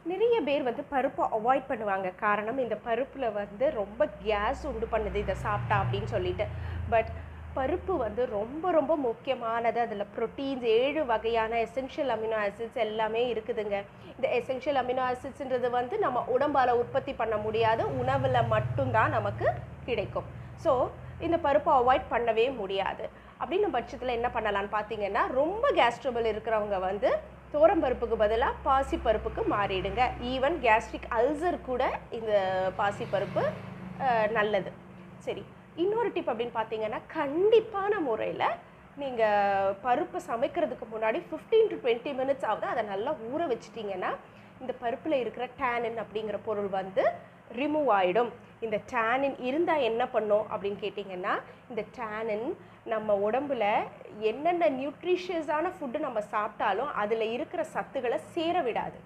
நிறைய பேர் வந்து பருப்பை அவாய்ட் பண்ணுவாங்க. காரணம் இந்த பருப்பில் வந்து ரொம்ப கேஸ் உண்டு பண்ணுது இதை சாப்பிட்டா அப்படின்னு சொல்லிட்டு. பட் பருப்பு வந்து ரொம்ப ரொம்ப முக்கியமானது. அதில் ப்ரோட்டீன்ஸ் 7 வகையான எசென்ஷியல் அமினோ ஆசிட்ஸ் எல்லாமே இருக்குதுங்க. இந்த எசென்ஷியல் அமினோ ஆசிட்ஸ்ன்றது வந்து நம்ம உடம்பால் உற்பத்தி பண்ண முடியாது, உணவில் மட்டும்தான் நமக்கு கிடைக்கும். ஸோ இந்த பருப்பை அவாய்ட் பண்ணவே முடியாது. அப்படின்ன பட்சத்தில் என்ன பண்ணலான்னு பார்த்தீங்கன்னா, ரொம்ப கேஸ் ட்ரபிள் இருக்கிறவங்க வந்து பருப்புக்கு பதிலாக பாசிப்பருப்புக்கு மாறிடுங்க. ஈவன் கேஸ்ட்ரிக் அல்சர் கூட இந்த பாசிப்பருப்பு நல்லது. சரி, இன்னொரு டிப் அப்படின்னு பார்த்தீங்கன்னா, கண்டிப்பான முறையில் நீங்கள் பருப்பு சமைக்கிறதுக்கு முன்னாடி 15 to 20 மினிட்ஸ் ஆகுது அதை நல்லா ஊற வச்சிட்டிங்கன்னா இந்த பருப்பில் இருக்கிற டேனின் அப்படிங்கிற பொருள் வந்து ரிமூவ் ஆகிடும். இந்த டேனின் இருந்தால் என்ன பண்ணும் அப்படின்னு கேட்டிங்கன்னா, இந்த டேனின் நம்ம உடம்புல என்னென்ன நியூட்ரிஷியஸான ஃபுட்டு நம்ம சாப்பிட்டாலும் அதில் இருக்கிற சத்துக்களை சேர விடாது.